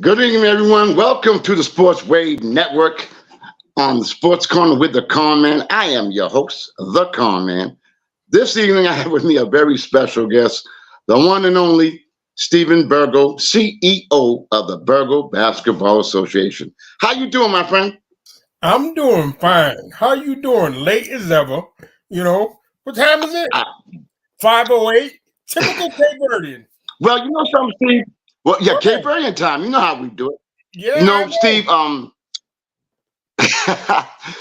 Good evening, everyone. Welcome to the Sports Wave Network on the Sports Corner with the Conn Man. I am your host, the Conn Man. This evening, I have with me a very special guest, the one and only Stephen Burgo, CEO of the Burgo Basketball Association. How you doing, my friend? I'm doing fine. How you doing? Late as ever. What time is it? I, 5:08. Typical Cape Verdean. well, you know something, Steve? Well, yeah, Go Cape ahead. Verdean time. You know how we do it. You Yeah, I know, know. Steve,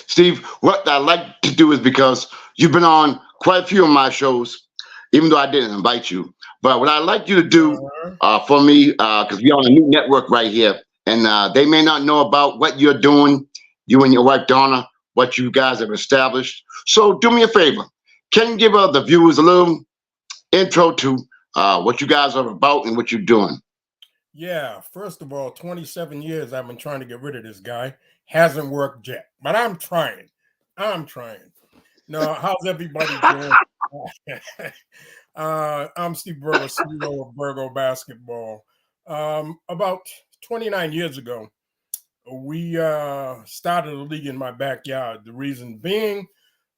Steve, what I like to do is because you've been on quite a few of my shows, even though I didn't invite you. But what I like you to do Uh, for me, because we're on a new network right here, and they may not know about what you're doing, you and your wife Donna, what you guys have established. So do me a favor. Can you give the viewers a little intro to what you guys are about and what you're doing? yeah, first of all, 27 years I've been trying to get rid of this guy. Hasn't worked yet, but I'm trying. I'm trying. Now, how's everybody doing? I'm Steve Burgo, CEO of Burgo Basketball. About 29 years ago, we started a league in my backyard. The reason being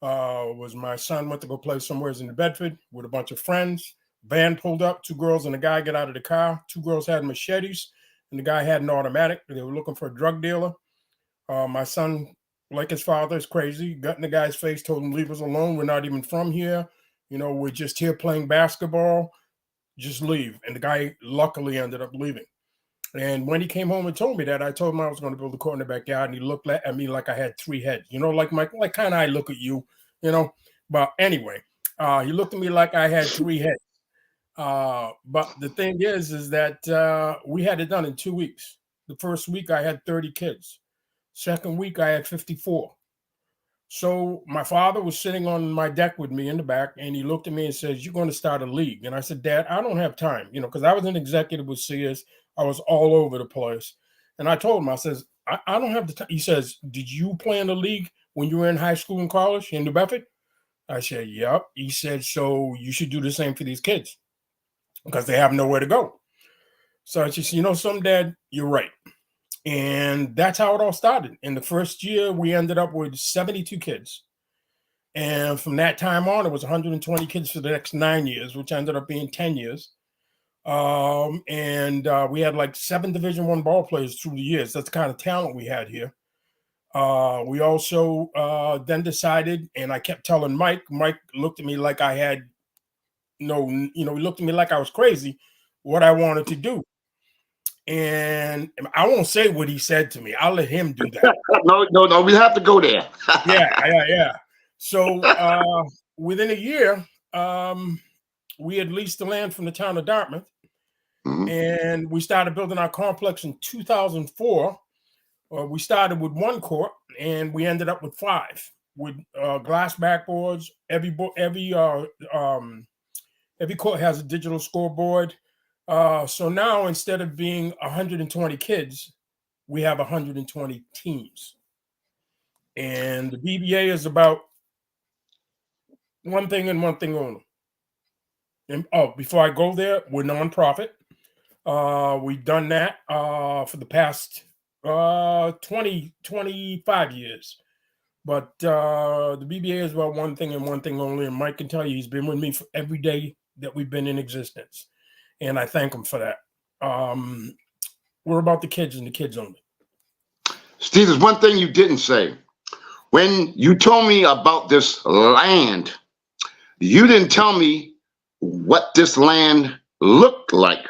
was my son went to go play somewhere in New Bedford with a bunch of friends. Van pulled up, two girls and a guy get out of the car. Two girls had machetes, and the guy had an automatic. They were looking for a drug dealer. My son, like his father, is crazy. Got in the guy's face, told him, leave us alone. We're not even from here. We're just here playing basketball. Just leave. And the guy luckily ended up leaving. And when he came home and told me that, I told him I was going to build a court in the backyard, and he looked at me like I had three heads. Like kind of I look at you, you know. But anyway, he looked at me like I had three heads. But the thing is that we had it done in 2 weeks. The first week I had 30 kids. Second week I had 54. So my father was sitting on my deck with me in the back, and he looked at me and says, "You're going to start a league." And I said, "Dad, I don't have time, because I was an executive with Sears. I was all over the place." And I told him, I says, I don't have the time. He says, "Did you play in the league when you were in high school and college in New Bedford?" I said, "Yep." He said, "So you should do the same for these kids because they have nowhere to go." So I just, something, Dad, you're right. And that's how it all started. In the first year, we ended up with 72 kids. And from that time on, it was 120 kids for the next 9 years, which ended up being 10 years. And we had like 7 Division I ball players through the years. That's the kind of talent we had here. We also then decided, and I kept telling Mike looked at me like I had he looked at me like I was crazy, what I wanted to do. And I won't say what he said to me. I'll let him do that. No, no, no. We have to go there. Yeah. So within a year, we had leased the land from the town of Dartmouth, Mhm. and we started building our complex in 2004. We started with 1 court, and we ended up with 5 with glass backboards. Every court has a digital scoreboard. So now instead of being 120 kids, we have 120 teams. And the BBA is about one thing and one thing only. And before I go there, we're nonprofit. We've done that for the past 25 years. But the BBA is about one thing and one thing only. And Mike can tell you he's been with me for every day that we've been in existence. And I thank him for that. We're about the kids and the kids only. Steve, there's one thing you didn't say. When you told me about this land, you didn't tell me what this land looked like.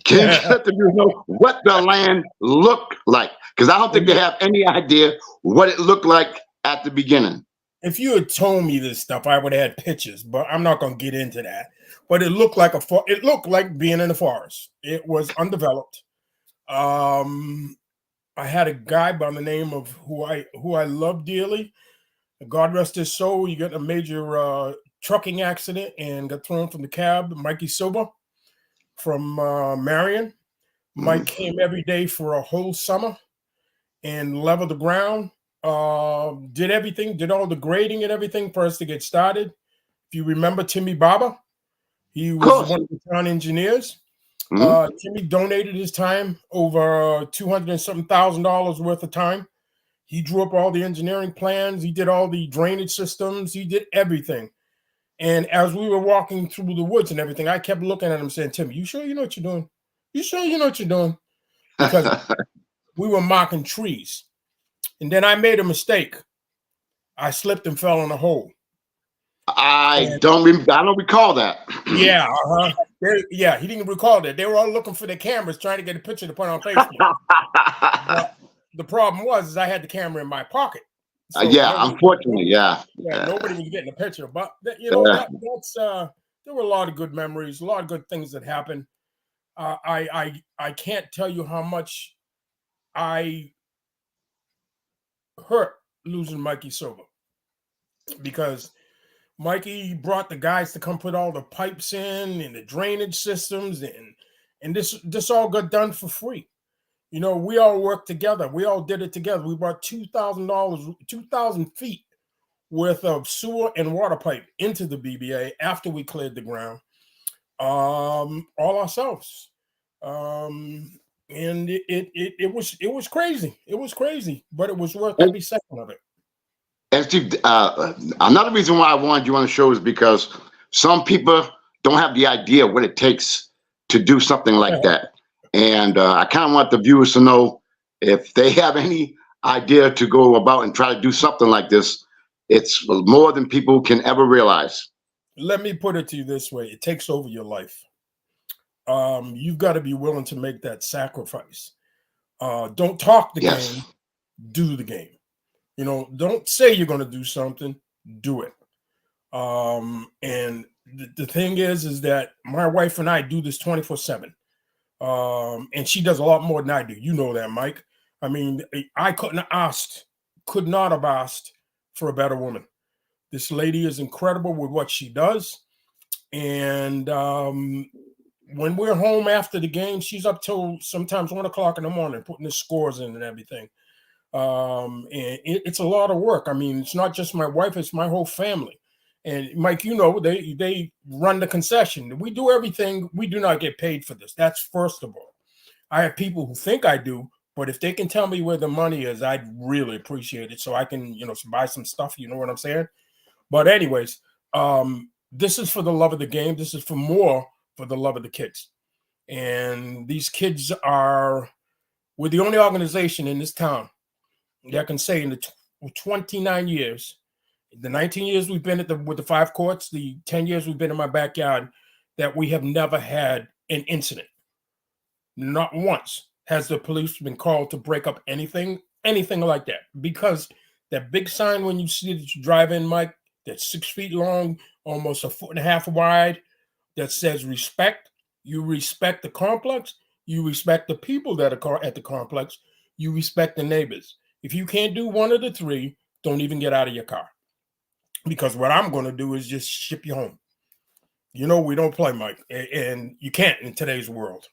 Can you let the viewers know what the land looked like? Because I don't think they have any idea what it looked like at the beginning. If you had told me this stuff, I would have had pictures, but I'm not going to get into that. But it looked like it looked like being in the forest. It was undeveloped. I had a guy by the name of who I love dearly. God rest his soul. He got a major trucking accident and got thrown from the cab. Mikey Silva from Marion. Mike came every day for a whole summer and leveled the ground. Did everything, did all the grading and everything for us to get started. If you remember Timmy Baba, he Of was course. one of the town engineers. Jimmy donated his time, over $200 and something thousand worth of time. He drew up all the engineering plans. He did all the drainage systems. He did everything. And as we were walking through the woods and everything, I kept looking at him saying, Tim, you sure you know what you're doing? You sure you know what you're doing? Because we were marking trees. And then I made a mistake. I slipped and fell in a hole. I don't recall that. Yeah, yeah, he didn't recall that. They were all looking for their cameras, trying to get a picture to put on Facebook. But the problem was I had the camera in my pocket. So unfortunately, nobody was getting a picture. But that's there were a lot of good memories, a lot of good things that happened. I can't tell you how much I hurt losing Mikey Silva, because Mikey brought the guys to come put all the pipes in and the drainage systems, and this all got done for free. We all worked together. We all did it together. We brought $2,000 feet worth of sewer and water pipe into the BBA after we cleared the ground, all ourselves. And it was crazy. It was crazy, but it was worth every second of it. And Steve, another reason why I wanted you on the show is because some people don't have the idea what it takes to do something like that. And I kind of want the viewers to know, if they have any idea to go about and try to do something like this, it's more than people can ever realize. Let me put it to you this way. It takes over your life. You've got to be willing to make that sacrifice. Don't talk the game, do the game. Don't say you're going to do something, do it. And the thing is that my wife and I do this 24/7. And she does a lot more than I do. You know that, Mike. I mean, I could not have asked for a better woman. This lady is incredible with what she does. And when we're home after the game, she's up till sometimes 1 o'clock in the morning, putting the scores in and everything. And it's a lot of work. I mean, it's not just my wife, it's my whole family. And Mike, they run the concession. We do everything. We do not get paid for this. That's first of all. I have people who think I do, but if they can tell me where the money is, I'd really appreciate it, so I can, buy some stuff. You know what I'm saying? But anyways, this is for the love of the game. This is for the love of the kids. And these kids we're the only organization in this town that can say in the 29 years, the 19 years we've been with the 5 courts, the 10 years we've been in my backyard, that we have never had an incident. Not once has the police been called to break up anything like that. Because that big sign when you see that you drive in, Mike, that's 6 feet long, almost 1.5 feet wide, that says respect. You respect the complex. You respect the people that are at the complex. You respect the neighbors. If you can't do one of the three, don't even get out of your car. Because what I'm going to do is just ship you home. We don't play, Mike, and you can't in today's world.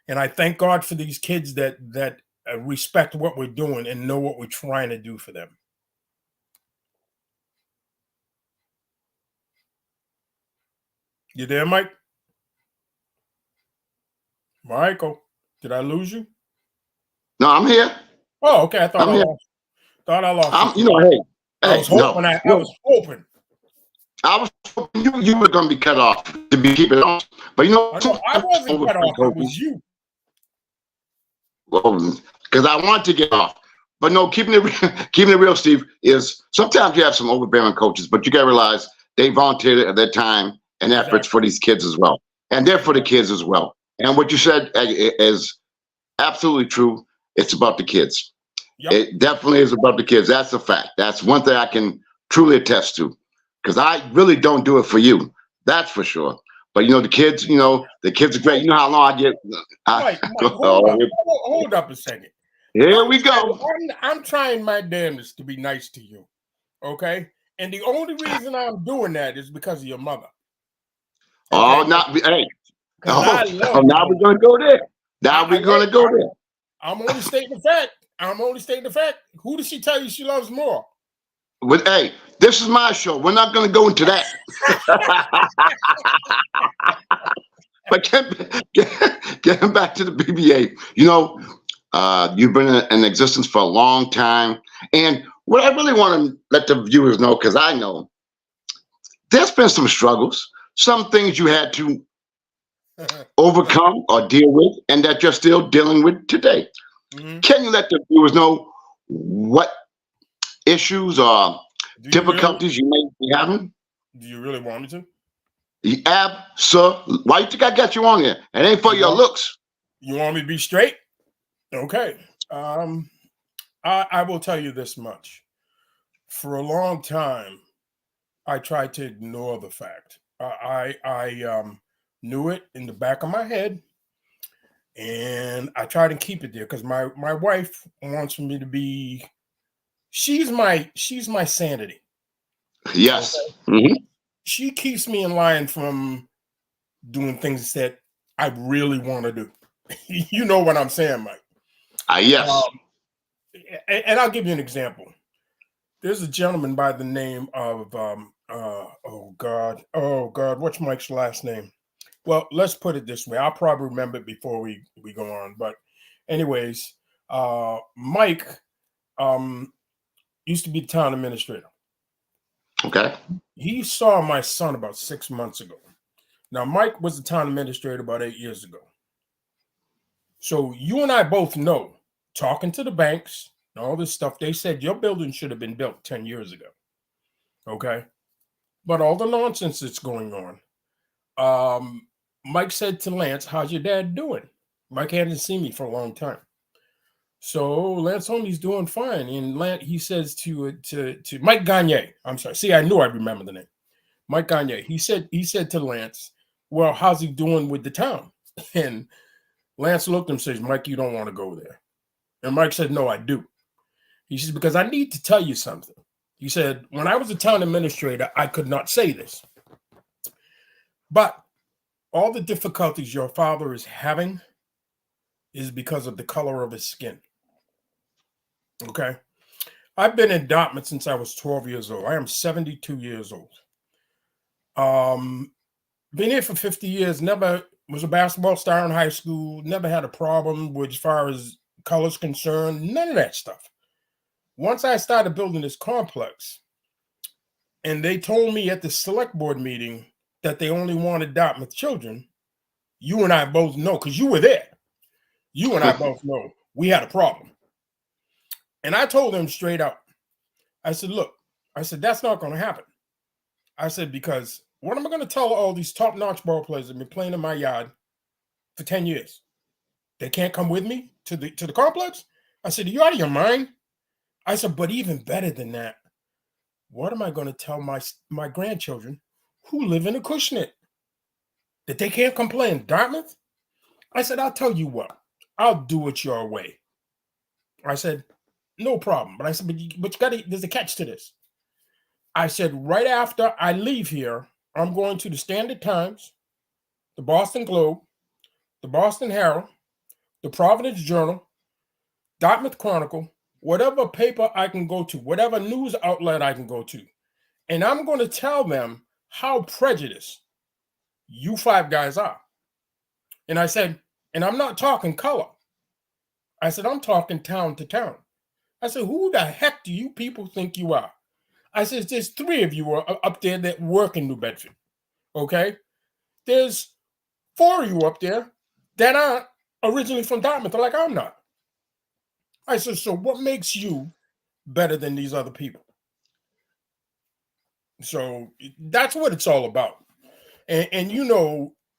And I thank God for these kids that respect what we're doing and know what we're trying to do for them. You there, Mike? Michael, did I lose you? No, I'm here. Oh, okay. I thought I lost you. Hey. I was hoping. I was hoping. I was hoping you were going to be cut off to be keeping on. But I wasn't cut off. It was you. Well, because I want to get off. But no, keeping it real, Steve, is sometimes you have some overbearing coaches, but you got to realize they volunteered their time and efforts for these kids as well. And they're for the kids as well. And what you said is absolutely true. It's about the kids. Yep. It definitely is about the kids. That's a fact. That's one thing I can truly attest to, because I really don't do it for you. That's for sure. But the kids, the kids are great. You know how long I get. Mike, hold up a second. Here we go. I'm trying my damnedest to be nice to you, okay? And the only reason I'm doing that is because of your mother. Okay? Hey. Now we're gonna go there. I'm only stating the fact. Who does she tell you she loves more? Hey, this is my show. We're not gonna go into that. But getting back to the BBA, you've been in existence for a long time. And what I really want to let the viewers know, because I know there's been some struggles, some things you had to overcome or deal with, and that you're still dealing with today. Mhm. Can you let the viewers know what issues or Do you really? difficulties you may be having? Do you really want me to? Sir, why you think I got you on here? It ain't for You your want looks. you want me to be straight? Okay. Um, I will tell you this much. For a long time, I tried to ignore the fact. I knew it in the back of my head, and I try to keep it there because my wife wants me to be. She's my sanity. Yes. Okay, she keeps me in line from doing things that I really want to do. You know what I'm saying, Mike? Yes. Um, and I'll give you an example. There's a gentleman by the name of oh God, what's Mike's last name? Well, let's put it this way. I'll probably remember it before we go on. But anyways, Mike um used to be the town administrator. Okay. He saw my son about 6 months ago. Now, Mike was the town administrator about 8 years ago. So you and I both know, talking to the banks and all this stuff, they said your building should have been built 10 years ago. Okay. But all the nonsense that's going on. Mike said to Lance, "How's your dad doing?" Mike hadn't seen me for a long time. So Lance told me he's doing fine. And Lance, he says to Mike Gagne, I'm sorry. See, I knew I remember the name. Mike Gagne. He said to Lance, "Well, how's he doing with the town?" And Lance looked at him and says, "Mike, you don't want to go there." And Mike said, "No, I do." He says, "Because I need to tell you something." He said, "When I was a town administrator, I could not say this. But all the difficulties your father is having is because of the color of his skin." Okay. I've been in Dartmouth since I was 12 years old. I am 72 years old. Um, been here for 50 years, never was a basketball star in high school, never had a problem with as far as colors concerned, none of that stuff. Once I started building this complex, and they told me at the select board meeting that they only wanted Dartmouth children, you and I both know, because you were there. You and I both know we had a problem. And I told them straight out, I said, "Look," I said, "that's not going to happen." I said, "Because what am I going to tell all these top-notch ball players that have been playing in my yard for 10 years? They can't come with me to the complex?" I said, "Are you out of your mind?" I said, "But even better than that, what am I going to tell my grandchildren who live in Acushnet? That they can't come play in Dartmouth?" I said, "I'll tell you what, I'll do it your way." I said, "No problem." But I said, but you got to, there's a catch to this. I said, right after I leave here, I'm going to the Standard Times, the Boston Globe, the Boston Herald, the Providence Journal, Dartmouth Chronicle, whatever paper I can go to, whatever news outlet I can go to. And I'm going to tell them how prejudiced you five guys are. And I said, and I'm not talking color. I said, I'm talking town to town. I said, who the heck do you people think you are? I said, there's three of you up there that work in New Bedford. Okay. There's four of you up there that aren't originally from Dartmouth, like I'm not. I said, so what makes you better than these other people? So that's what it's all about. And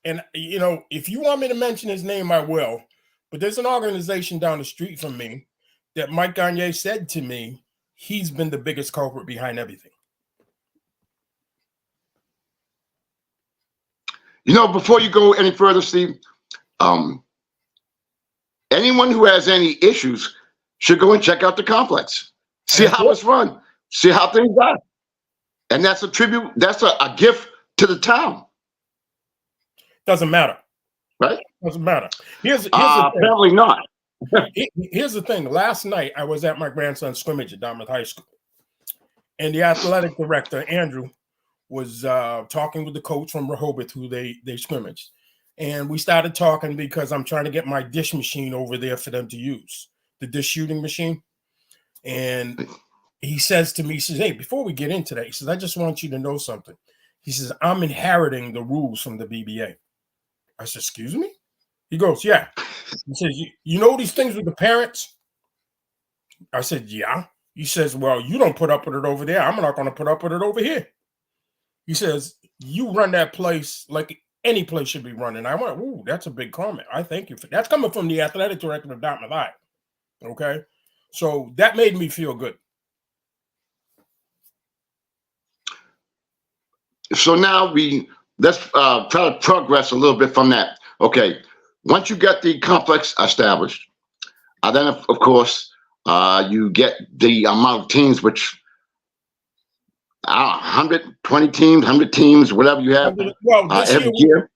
if you want me to mention his name, I will. But there's an organization down the street from me that Mike Gagne said to me, he's been the biggest culprit behind everything. Before you go any further, Steve, um, anyone who has any issues should go and check out the complex, see That's how it. it's run, see how things are. And that's a tribute, that's a gift to the town, Doesn't matter. right? Doesn't matter. Here's the thing. Apparently not. Here's the thing. Last night I was at my grandson's scrimmage at Dartmouth High School, and the athletic director Andrew was talking with the coach from Rehoboth, who they scrimmaged, And we started talking because I'm trying to get my dish machine over there for them to use, the dish shooting machine. And he says to me, he says, hey, before we get into that, he says, I just want you to know something. He says, I'm inheriting the rules from the BBA. I said, excuse me? He goes, yeah. He says, you know these things with the parents? I said, yeah. He says, well, you don't put up with it over there. I'm not going to put up with it over here. He says, you run that place like any place should be running. I went, ooh, that's a big comment. I thank you for that's coming from the athletic director of Dartmouth High. Okay. So that made me feel good. So now let's try to progress a little bit from that. Okay. Once you get the complex established, then of course, you get the amount of teams, which 120 teams, 100 teams, whatever you have every year.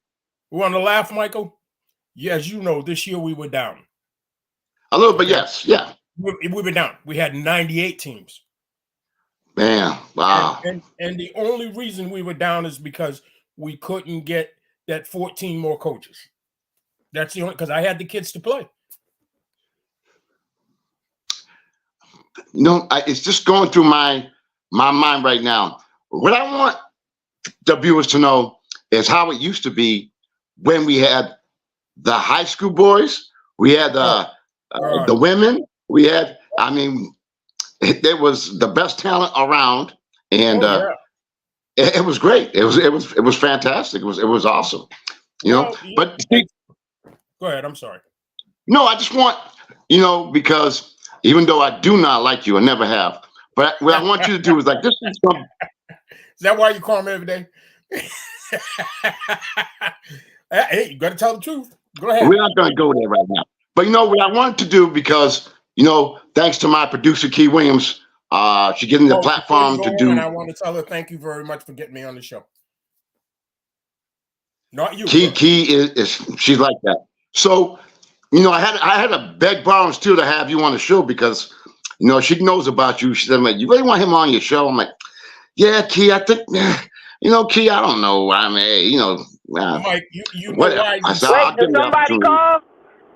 We want to laugh, Michael? Yes, you know, this year we were down. A little bit, yes. Yeah. We were down. We had 98 teams. Man, wow. And the only reason we were down is because we couldn't get that 14 more coaches. That's the only, because I had the kids to play. No, it's just going through my mind right now. What I want the viewers to know is how it used to be when we had the high school boys, we had the women, we had, I mean, there was the best talent around, and it was great. It was fantastic. It was awesome. You know, but go ahead. I'm sorry. No, I just want, because even though I do not like you, I never have, but what I want you to do is like, this is something. Is that why you call me every day? Hey, you got to tell the truth. Go ahead. We're not going to go there right now. But what I wanted to do, because, thanks to my producer, Key Williams, she gave me the platform to do. And I want to tell her thank you very much for getting me on the show. Not you. Key is she's like that. So, I had to beg, borrow, and steal to have you on the show because, she knows about you. She said, you really want him on your show? I'm like, yeah, Key, I think, Key, I don't know. I mean, Mike, you know why? Wait, did somebody call?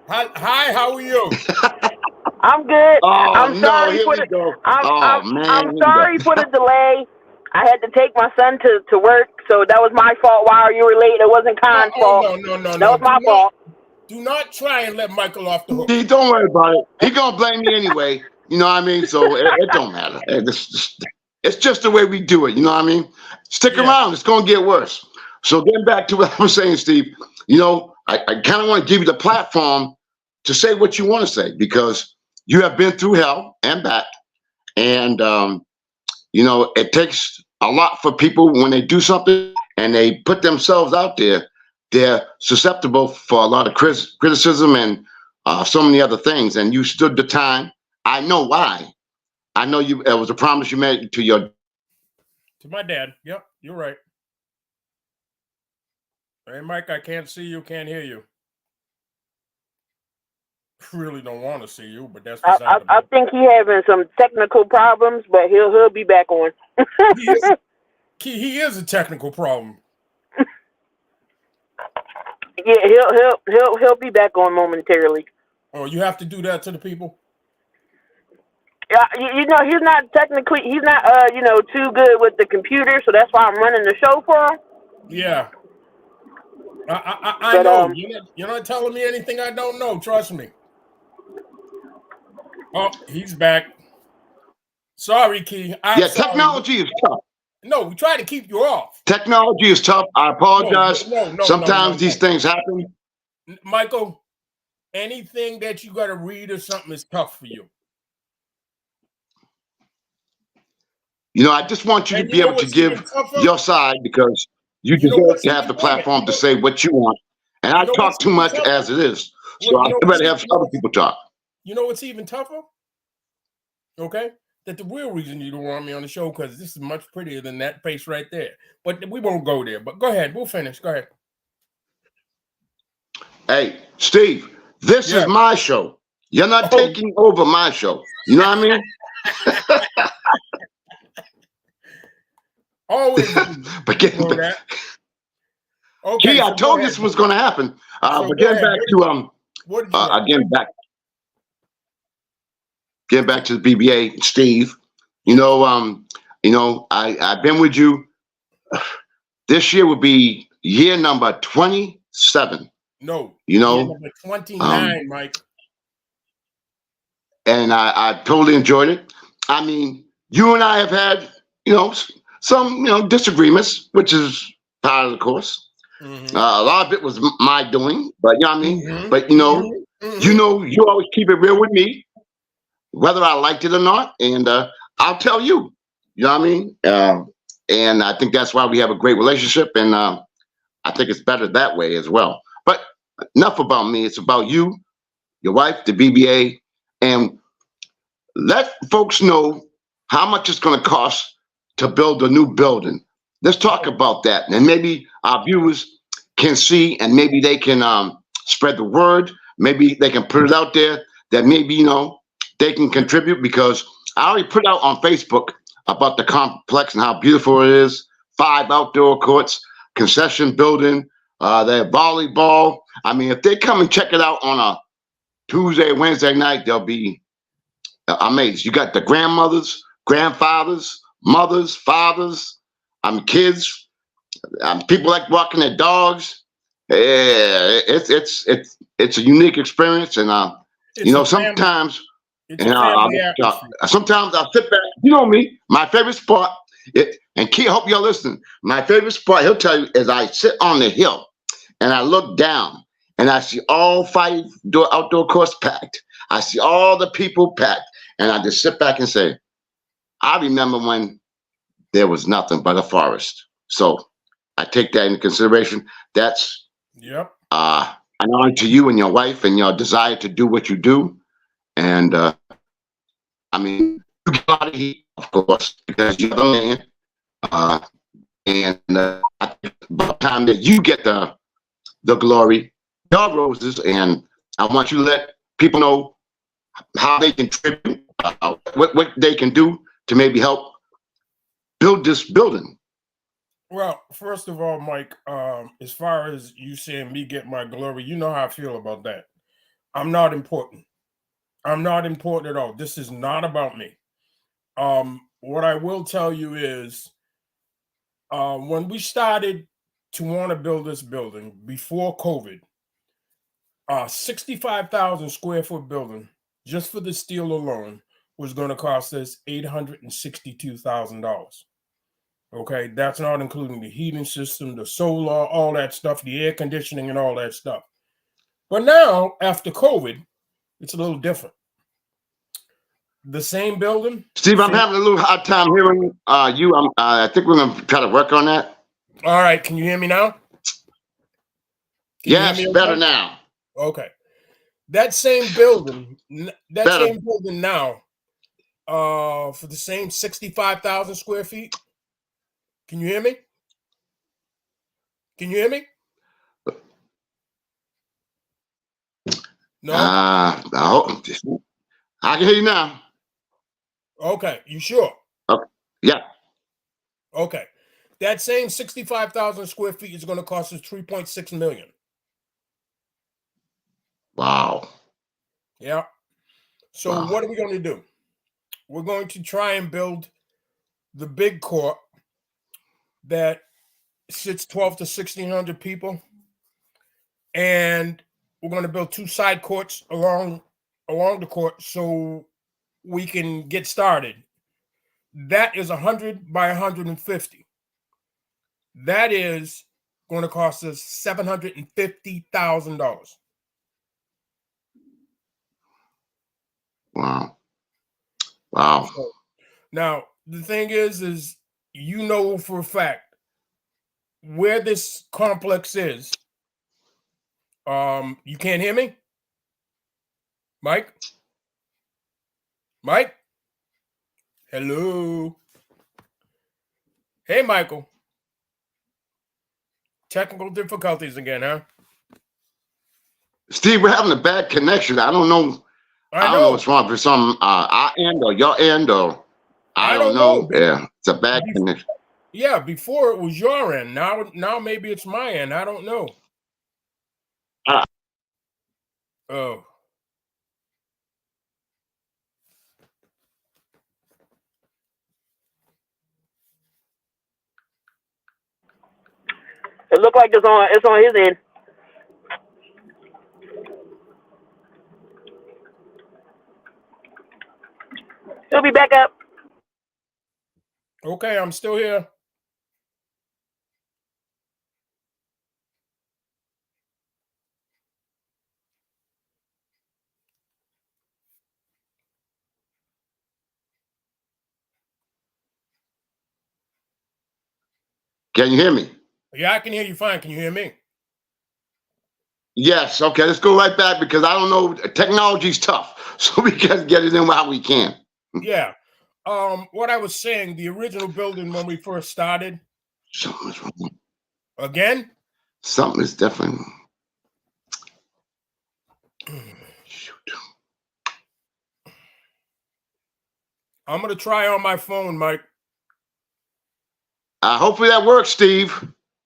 Hi, how are you? I'm good. Oh, I'm sorry for the. I'm sorry for the delay. I had to take my son to work, so that was my fault. While you were late, it wasn't Conn's fault. No. That was my fault. Do not try and let Michael off the hook. Don't worry about it. He's gonna blame me anyway. You know what I mean? So it don't matter. It's just the way we do it. You know what I mean? Stick around. It's gonna get worse. So getting back to what I was saying, Steve, I kind of want to give you the platform to say what you want to say because you have been through hell and back. And, it takes a lot for people when they do something and they put themselves out there. They're susceptible for a lot of criticism and so many other things. And you stood the time. I know why. I know it was a promise you made to my dad. Yep, you're right. Hey, Mike, I can't see you, can't hear you. Really don't want to see you, but that's. I think he having some technical problems, but he'll be back on. He is a technical problem. Yeah, he'll be back on momentarily. Oh, you have to do that to the people? Yeah, he's not too good with the computer, so that's why I'm running the show for him. Yeah. I know. You're not telling me anything I don't know. Trust me. Oh, he's back. Sorry, Key. Technology is tough. No, we try to keep you off. Technology is tough. I apologize. Sometimes these things happen. Michael, anything that you got to read or something is tough for you. I just want you to be able to give your side because you deserve to have the platform to say what you want. And I talk too much as it is. So I better have other people talk. You know what's even tougher? Okay? That the real reason you don't want me on the show because this is much prettier than that face right there. But we won't go there. But go ahead. We'll finish. Go ahead. Hey, Steve, this is my show. You're not taking over my show. You know what I mean? Always. But Okay, Gee, I so told you this was going to happen. So But go ahead. What did you want? Getting back to the BBA, Steve. I've been with you. This year would be year number 27. No, year number 29, Mike. And I totally enjoyed it. I mean, you and I have had, some, disagreements, which is part of the course. Mm-hmm. A lot of it was my doing, but you know what I mean? Mm-hmm. But you always keep it real with me, whether I liked it or not. And I'll tell you, you know what I mean? And I think that's why we have a great relationship. And I think it's better that way as well. But enough about me. It's about you, your wife, the BBA, and let folks know how much it's going to cost to build a new building. Let's talk about that. And maybe our viewers can see, and maybe they can spread the word. Maybe they can put it out there that maybe, they can contribute, because I already put out on Facebook about the complex and how beautiful it is. 5 outdoor courts, concession building, they have volleyball. I mean, if they come and check it out on a Tuesday, Wednesday night, they'll be amazed. You got the grandmothers, grandfathers, mothers, fathers, kids, people like walking their dogs. Yeah, it's a unique experience, and sometimes. Sometimes I'll sit back. You know me, my favorite spot, and Key, I hope y'all listening. My favorite spot, he'll tell you, is I sit on the hill and I look down and I see all 5 outdoor courts packed. I see all the people packed, and I just sit back and say, I remember when there was nothing but a forest. So I take that into consideration. That's an honor to you and your wife and your desire to do what you do. And you get a lot of heat, of course, because you're the man. I think about time that you get the glory, your roses, and I want you to let people know how they contribute, what they can do to maybe help build this building. Well, first of all, Mike, as far as you saying me get my glory, you know how I feel about that. I'm not important. I'm not important at all. This is not about me. What I will tell you is, when we started to want to build this building before COVID, 65,000 square foot building just for the steel alone was going to cost us $862,000. Okay, that's not including the heating system, the solar, all that stuff, the air conditioning, and all that stuff. But now, after COVID, it's a little different. The same building. Steve, I'm having a little hard time hearing you. I think we're going to try to work on that. All right, can you hear me now? Yes, better now. Okay. That same building, same building now, for the same 65,000 square feet. Can you hear me? Can you hear me? No. I can hear you now. Okay, you sure? Okay. Yeah. Okay. That same 65,000 square feet is going to cost us $3.6 million. Wow. Yeah. So what are we going to do? We're going to try and build the big court that sits 12 to 1,600 people, and we're going to build 2 side courts along the court so we can get started. That is 100 by 150. That is going to cost us $750,000. Wow. So, now, the thing is for a fact where this complex is. You can't hear me? Mike? Mike? Hello? Hey, Michael. Technical difficulties again, huh? Steve, we're having a bad connection. I don't know. I don't know what's wrong. For some our end or your end, or I don't know. Yeah, it's a bad connection. Yeah, before it was your end. Now maybe it's my end. I don't know. Oh. It looked like it's on his end. He'll be back up. Okay, I'm still here. Can you hear me? Yeah, I can hear you fine. Can you hear me? Yes. Okay, let's go right back because I don't know. Technology's tough, so we got to get it in while we can. Yeah. What I was saying, the original building when we first started. Something's wrong. Again? Something is definitely wrong. Shoot. I'm gonna try on my phone, Mike. Hopefully that works, Steve.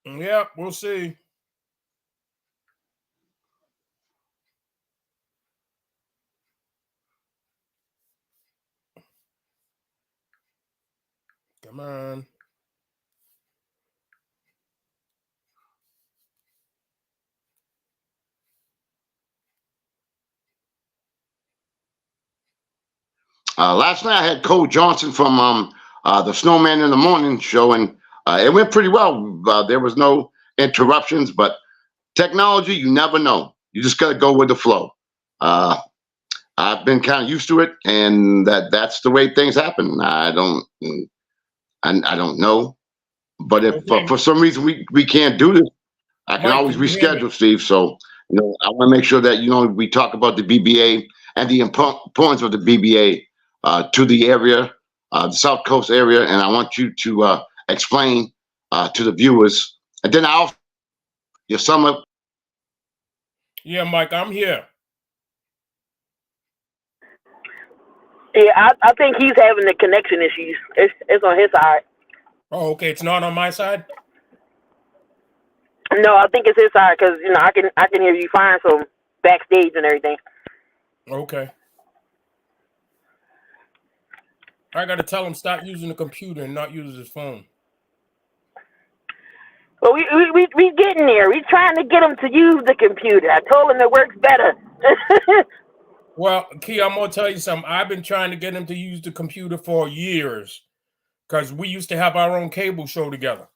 Yeah, we'll see. Come on. Last night I had Cole Johnson from the Snowman in the Morning show, and it went pretty well. There was no interruptions, but technology, you never know. You just got to go with the flow. I've been kind of used to it, and that's the way things happen. I don't know, but if for some reason we can't do this, I can always reschedule, Steve. So I want to make sure that we talk about the BBA and the importance of the BBA to the area, the South Coast area, and I want you to explain to the viewers. And then I'll your summer. Yeah, Mike, I'm here. Yeah, I think he's having the connection issues. It's on his side. Oh, okay. It's not on my side. No, I think it's his side because I can hear you fine from backstage and everything. Okay. I got to tell him stop using the computer and not use his phone. Well, we getting there. We trying to get him to use the computer. I told him it works better. Well, Key, I'm gonna tell you something. I've been trying to get him to use the computer for years because we used to have our own cable show together,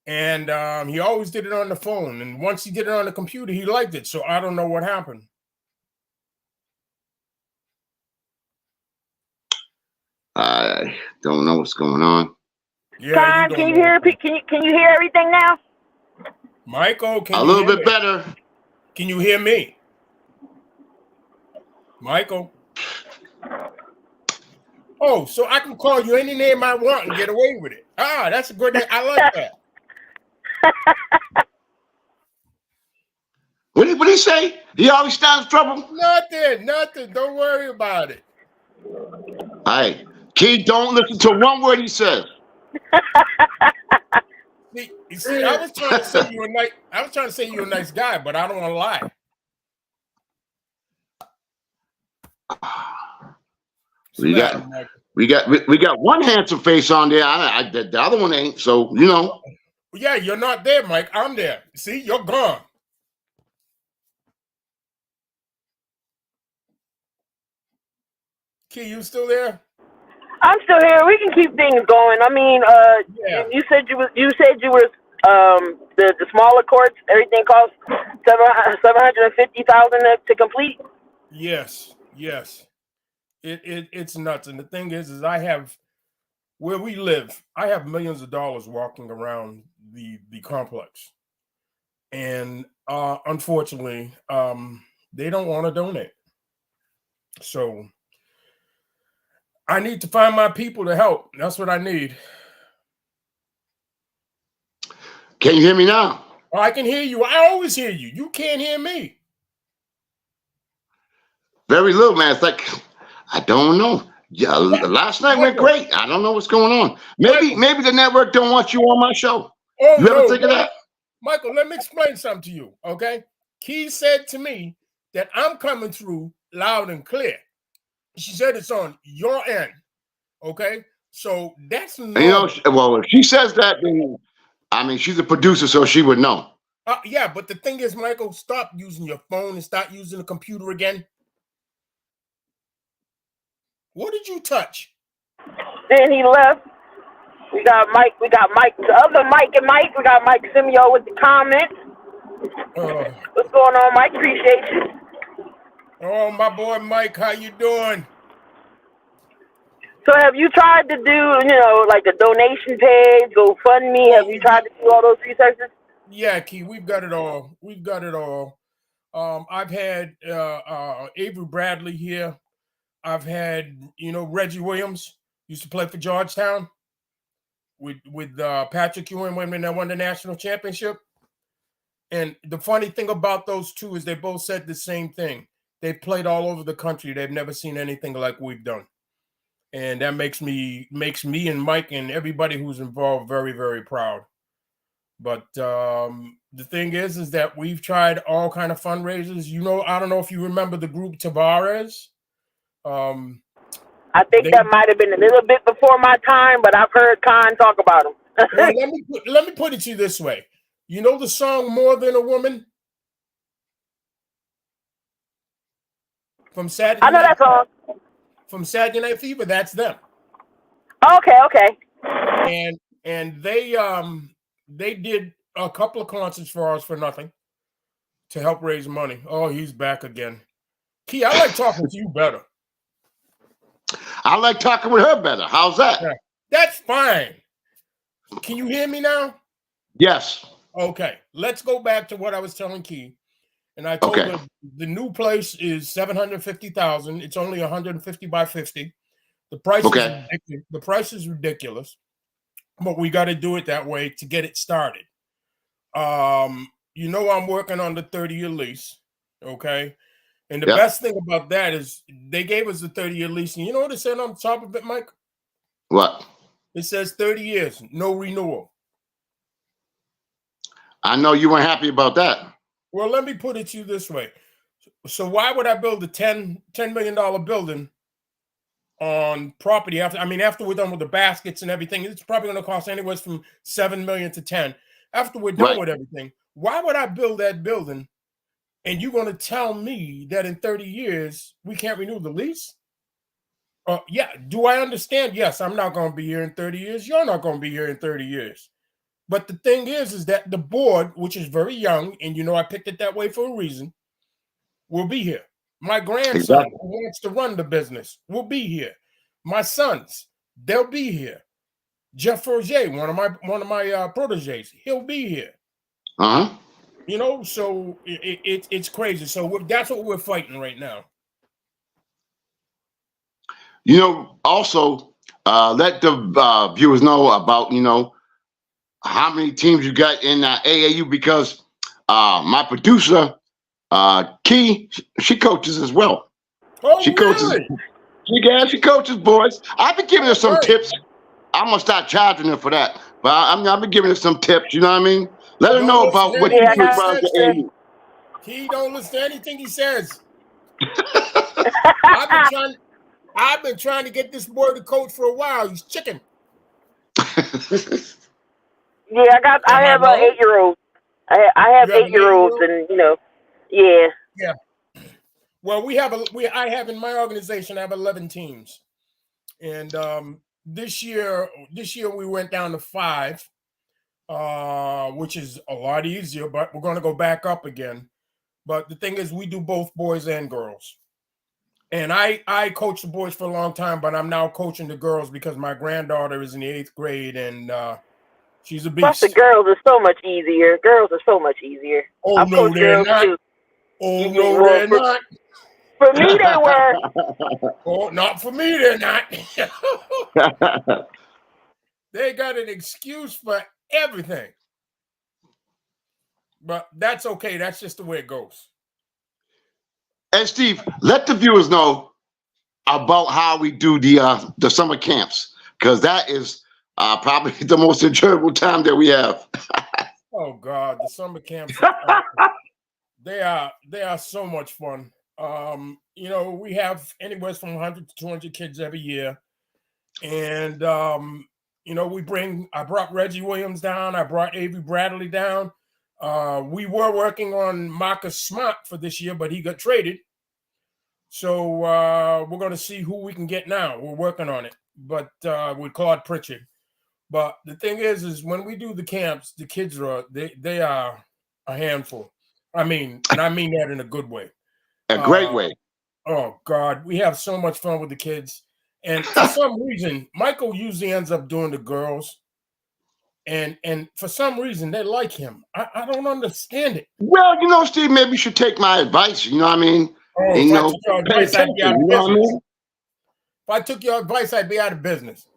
and he always did it on the phone. And once he did it on the computer, he liked it. So I don't know what happened. I don't know what's going on. Yeah, Conn, can you hear? Can you hear everything now? Michael, can a you little hear bit me? better. Can you hear me, Michael? Oh, so I can call you any name I want and get away with it. Ah, that's a good name. I like that. What did he say? He always starts trouble? Nothing. Don't worry about it. Hey, Key, don't listen to one word he says. See, I was trying to say you're a nice guy, but I don't want to lie. We got one handsome face on there. The other one ain't. So Yeah, you're not there, Mike. I'm there. See, you're gone. Key, you still there? I'm still here. We can keep things going. I mean, you said you were the smaller courts. Everything costs $750,000 to complete. Yes. It's nuts. And the thing is I have where we live. I have millions of dollars walking around the complex, and unfortunately, they don't want to donate. So I need to find my people to help. That's what I need. Can you hear me now? Oh, I can hear you. I always hear you. You can't hear me. Very little, man. It's like, I don't know. Yeah, last night went great. I don't know what's going on. Maybe the network don't want you on my show. Oh, you ever think of that? Michael, let me explain something to you, okay? Key said to me that I'm coming through loud and clear. She said it's on your end, okay? So that's normal. Well, if she says that, then she's a producer, so she would know. Yeah, but the thing is, Michael, stop using your phone and start using the computer again. What did you touch? Then he left. We got Mike, the other Mike and Mike. We got Mike Simeo with the comments. What's going on, Mike? Appreciate you. Oh, my boy Mike, how you doing? So have you tried to do, like the donation page, GoFundMe? Have you tried to do all those resources? Yeah, Key, we've got it all. I've had Avery Bradley here. I've had, Reggie Williams used to play for Georgetown with Patrick Ewing when they won the national championship. And the funny thing about those two is they both said the same thing. They played all over the country. They've never seen anything like we've done. And that makes me and Mike and everybody who's involved very, very proud. But the thing is that we've tried all kind of fundraisers. I don't know if you remember the group Tavares. I think that might have been a little bit before my time, but I've heard Conn talk about them. Well, let me put it to you this way. You know the song "More Than a Woman" from Saturday Night? I know that song. From Saturday Night Fever. That's them. Okay. And they did a couple of concerts for us for nothing to help raise money. Oh, he's back again. Key, I like talking to you better. I like talking with her better. How's that? Yeah, that's fine. Can you hear me now? Yes. Okay. Let's go back to what I was telling Key. And I told her the new place is $750,000. It's only 150 by 50. The price is ridiculous. But we got to do it that way to get it started. I'm working on the 30-year lease. Okay. And the best thing about that is they gave us a 30-year lease. And you know what it said on top of it, Mike? What? It says 30 years, no renewal. I know you weren't happy about that. Well, let me put it to you this way. So why would I build a $10 million building on property after we're done with the baskets and everything? It's probably going to cost anywhere from $7 million to 10. After we're done with everything, why would I build that building and you're going to tell me that in 30 years we can't renew the lease? Do I understand? Yes, I'm not going to be here in 30 years. You're not going to be here in 30 years. But the thing is that the board, which is very young, and I picked it that way for a reason, will be here. My grandson, who wants to run the business, will be here. My sons, they'll be here. Jeff Roger, one of my proteges, he'll be here. So it's crazy. So that's what we're fighting right now. Also, let the viewers know about, how many teams you got in AAU, because my producer, Key, she coaches as well. Oh, she coaches. Really? She coaches boys. I've been giving her some tips. I'm gonna start charging her for that. But I've been giving her some tips. You know what I mean? Let her know about what you do about the AAU. He don't listen to anything he says. I've been trying to get this boy to coach for a while. He's chicken. Yeah, I have an 8-year-old. I have 8-year-olds, and yeah. Yeah. Well, I have in my organization, I have 11 teams, and this year we went down to 5, which is a lot easier. But we're going to go back up again. But the thing is, we do both boys and girls. And I coached the boys for a long time, but I'm now coaching the girls because my granddaughter is in the 8th grade, and she's a beast. Plus, the girls are so much easier. Oh, no, they're not. Too. Oh, no, they're not. For me, they were. Oh, not for me, they're not. They got an excuse for everything. But that's okay. That's just the way it goes. And Steve, let the viewers know about how we do the summer camps, because that is probably the most enjoyable time that we have. Oh God, the summer camps they are so much fun. We have anywhere from 100 to 200 kids every year, and I brought Reggie Williams down, I brought Avery Bradley down. We were working on Marcus Smart for this year, but he got traded. So we're going to see who we can get now. We're working on it, but with Claude Pritchard. But the thing is when we do the camps, the kids they are a handful. I mean that in a good way. A great way. Oh God, we have so much fun with the kids, and for some reason, Michael usually ends up doing the girls, and for some reason they like him. I don't understand it. Well, Steve, maybe you should take my advice. You know what I mean? Oh, if I took your advice, I'd be out of business. If I took your advice, I'd be out of business.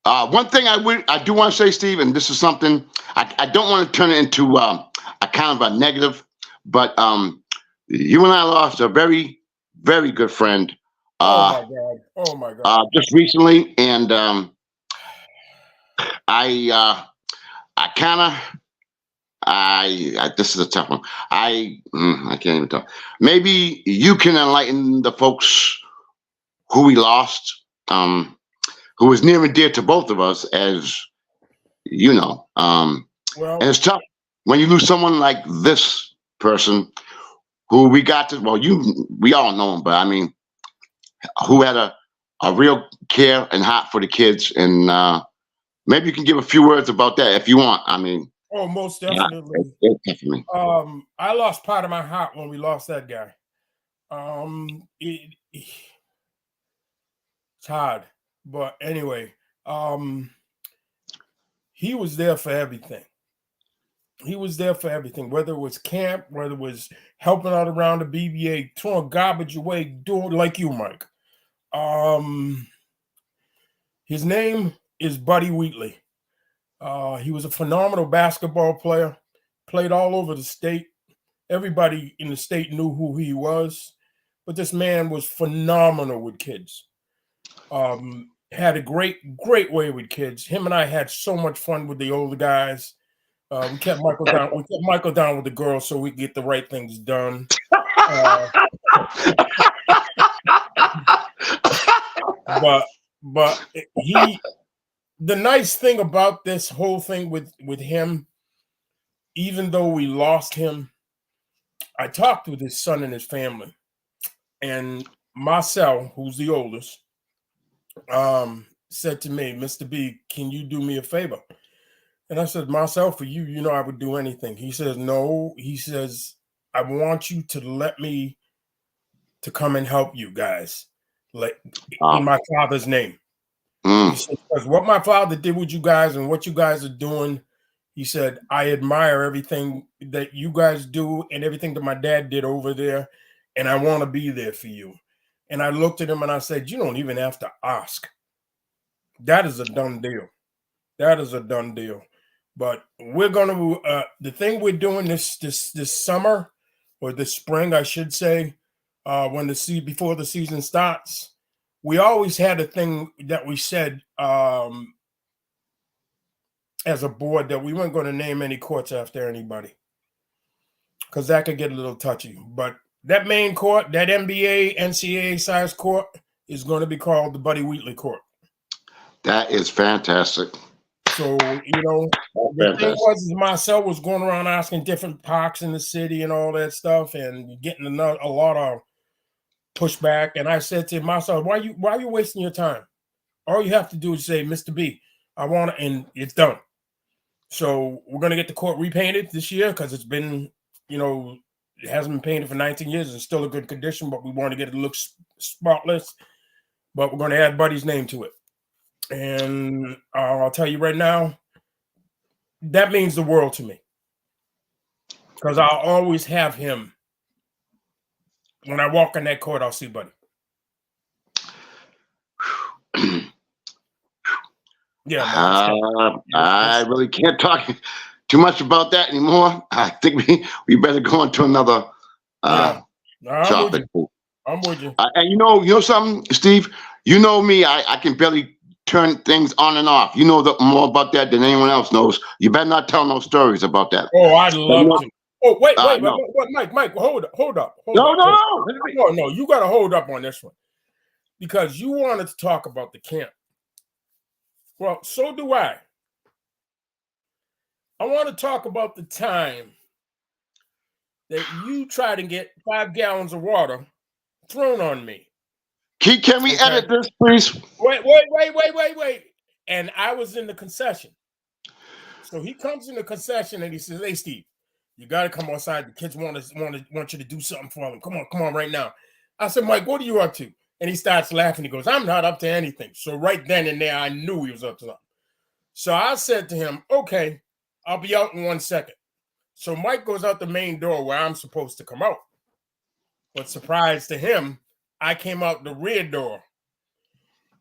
One thing I do want to say, Steve, and this is something I don't want to turn it into a kind of a negative, but you and I lost a very, very good friend. Oh my God! Just recently, and this is a tough one. I can't even talk. Maybe you can enlighten the folks who we lost, who was near and dear to both of us, as you know. And it's tough when you lose someone like this person, who we got to. Well, we all know him, but I mean, who had a real care and heart for the kids, and maybe you can give a few words about that if you want. I mean. Oh, most definitely. Definitely. I lost part of my heart when we lost that guy. It's hard, but anyway, he was there for everything. He was there for everything, whether it was camp, whether it was helping out around the BBA, throwing garbage away, doing like you, Mike. His name is Buddy Wheatley. He was a phenomenal basketball player, played all over the state. Everybody in the state knew who he was, but this man was phenomenal with kids. Had a great way with kids. Him and I had so much fun with the older guys. We kept Michael down. We kept Michael down with the girls so we could get the right things done. But the nice thing about this whole thing with him, even though we lost him, I talked with his son and his family, and Marcel, who's the oldest, said to me, "Mr. B, can you do me a favor?" And I said, "Marcel, for you, I would do anything." He says, "No," he says, "I want you to let me to come and help you guys, like in my father's name." He said, "Because what my father did with you guys and what you guys are doing," he said, "I admire everything that you guys do and everything that my dad did over there, and I want to be there for you." And I looked at him and I said, "You don't even have to ask. That is a done deal. That is a done deal." But we're going to, the thing we're doing this summer, or this spring, I should say, before the season starts, we always had a thing that we said as a board that we weren't going to name any courts after anybody, because that could get a little touchy. But that main court, that NBA, NCAA size court, is going to be called the Buddy Wheatley Court. That is fantastic. So, the thing was, Marcel was going around asking different parks in the city and all that stuff, and getting a lot of pushback. And I said to Marcel, why are you wasting your time? All you have to do is say, "Mr. B, I want it," and it's done. So we're going to get the court repainted this year, because it's been, it hasn't been painted for 19 years. It's still a good condition, but we want to get it to look spotless. But we're going to add Buddy's name to it. And I'll tell you right now, that means the world to me, because I'll always have him. When I walk in that court, I'll see Buddy. Yeah. I really can't talk too much about that anymore. I think we better go into another topic. I'm with you. And you know something, Steve. You know me. I can barely turn things on and off. You know more about that than anyone else knows. You better not tell no stories about that. Oh, I'd love to. Oh, wait, No. Mike, hold up. No, you got to hold up on this one because you wanted to talk about the camp. Well, so do I. I want to talk about the time that you tried to get 5 gallons of water thrown on me. Can we edit this, please? Wait. And I was in the concession. So he comes in the concession and he says, "Hey, Steve, you got to come outside. The kids want you to do something for them. Come on right now." I said, "Mike, what are you up to?" And he starts laughing. He goes, "I'm not up to anything." So right then and there, I knew he was up to something. So I said to him, "Okay, I'll be out in 1 second." So Mike goes out the main door where I'm supposed to come out. But surprise to him, I came out the rear door.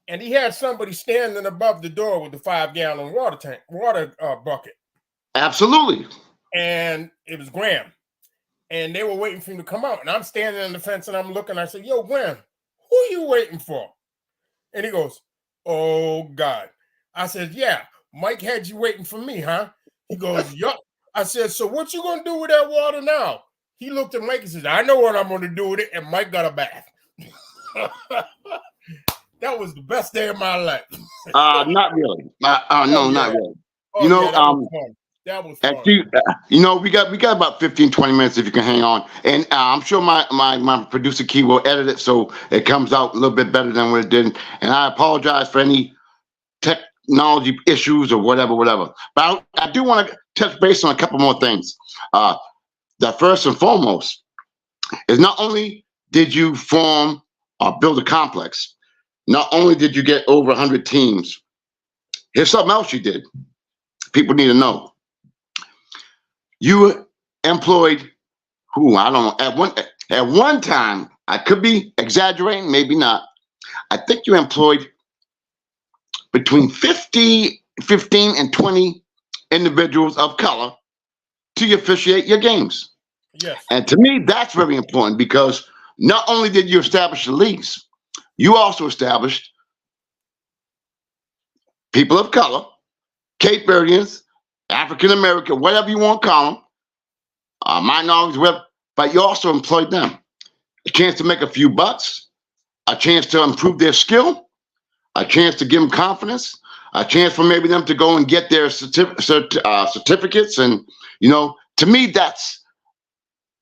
And he had somebody standing above the door with the 5-gallon water bucket. Absolutely. And it was Graham. And they were waiting for him to come out. And I'm standing on the fence and I'm looking. I said, "Yo, Graham, who are you waiting for?" And he goes, "Oh, God." I said, "Yeah, Mike had you waiting for me, huh?" He goes, "Yup." I said, "So what you going to do with that water now?" He looked at Mike and said, "I know what I'm going to do with it." And Mike got a bath. That was the best day of my life. Not really. No, not really. Oh, that was fun. We got about 15, 20 minutes if you can hang on. And I'm sure my producer Key will edit it so it comes out a little bit better than what it did. And I apologize for any technology issues or whatever. But I do want to touch base on a couple more things. The first and foremost is not only did you form or build a complex, not only did you get over 100 teams, here's something else you did. People need to know. You employed I don't know, at one time, I could be exaggerating, maybe not. I think you employed between 15 and 20 individuals of color to officiate your games. Yes. And to me, that's very important because not only did you establish the leagues, you also established people of color, Cape Verdeans, African American, whatever you want to call them, minorities, but you also employed them. A chance to make a few bucks, a chance to improve their skill, a chance to give them confidence, a chance for maybe them to go and get their certificates. And, to me, that's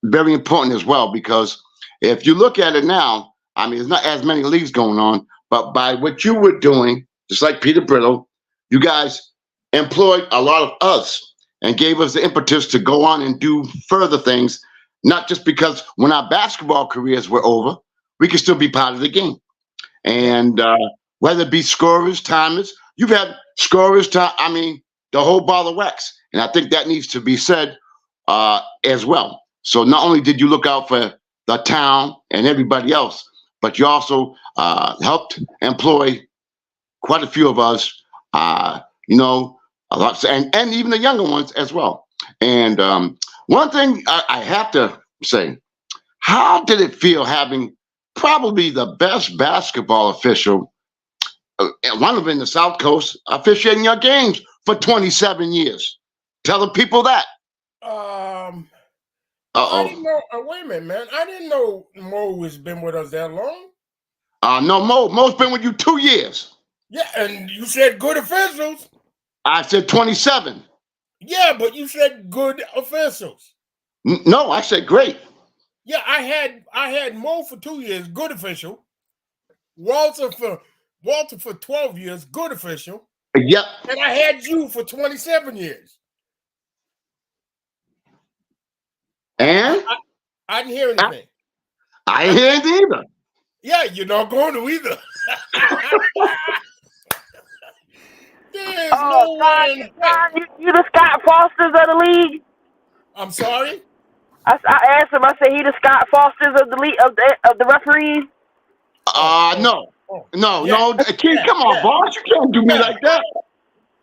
very important as well, because if you look at it now, I mean, there's not as many leagues going on, but by what you were doing, just like Peter Brittle, you guys employed a lot of us and gave us the impetus to go on and do further things, not just because when our basketball careers were over, we could still be part of the game. And whether it be scorers, timers, you've had scorers, the whole ball of wax. And I think that needs to be said as well. So not only did you look out for the town and everybody else, but you also helped employ quite a few of us, a lot, and even the younger ones as well. And one thing I have to say, how did it feel having probably the best basketball official, one of them in the South Coast, officiating your games for 27 years? Tell the people that. I didn't know. Wait a minute, man. I didn't know Mo has been with us that long. No, Mo's been with you 2 years. Yeah, and you said good officials. I said 27. Yeah, but you said good officials. No, I said great. Yeah, I had Mo for 2 years, good official. Walter for 12 years, good official. Yep. And I had you for 27 years. And I didn't hear anything. I didn't hear anything either. Yeah, you're not going to either. There's no way. You the Scott Fosters of the league? I'm sorry? I asked him. I said he the Scott Fosters of the league of the referees. No. Kid, come on, boss. You can't do me like that.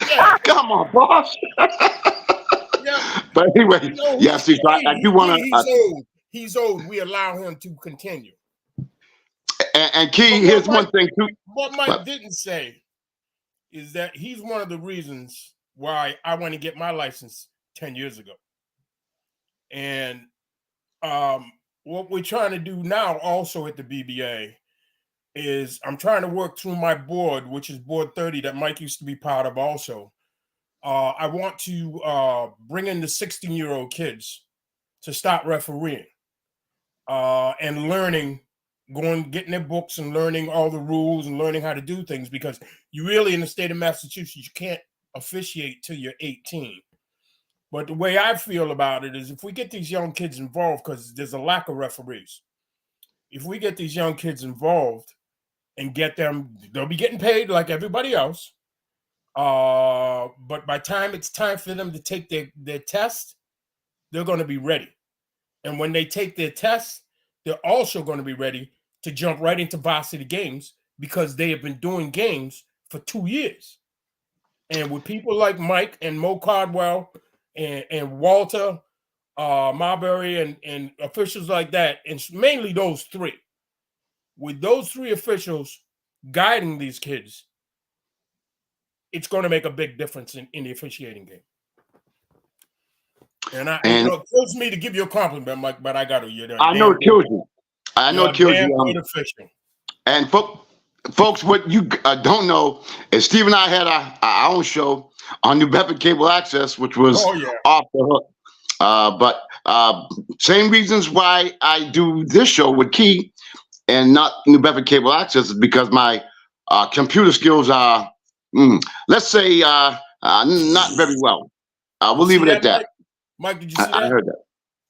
Yeah. Come on, boss. Yeah. But anyway, I do want to. He's old. We allow him to continue. And Key, here's one thing too. What Mike didn't say is that he's one of the reasons why I went to get my license 10 years ago. And what we're trying to do now also at the BBA is I'm trying to work through my board, which is board 30 that Mike used to be part of also. I want to bring in the 16-year-old kids to start refereeing and learning, getting their books and learning all the rules and learning how to do things, because you really, in the state of Massachusetts, you can't officiate till you're 18. But the way I feel about it is if we get these young kids involved, because there's a lack of referees, if we get these young kids involved and get them, they'll be getting paid like everybody else. But by the time it's time for them to take their test, they're going to be ready. And when they take their test, they're also going to be ready to jump right into varsity games, because they have been doing games for 2 years. And with people like Mike and Mo Cardwell and Walter Marbury and officials like that, and mainly those three, with those three officials guiding these kids, it's going to make a big difference in the officiating game. And it kills me to give you a compliment, Mike, but I got to. I know it kills you. I know it kills you. And folks, what you don't know is Steve and I had our own show on New Bedford Cable Access, which was off the hook. But same reasons why I do this show with Key and not New Bedford Cable Access is because my computer skills are, let's say, not very well. We'll leave it at that. Mike, did you see that? I heard that.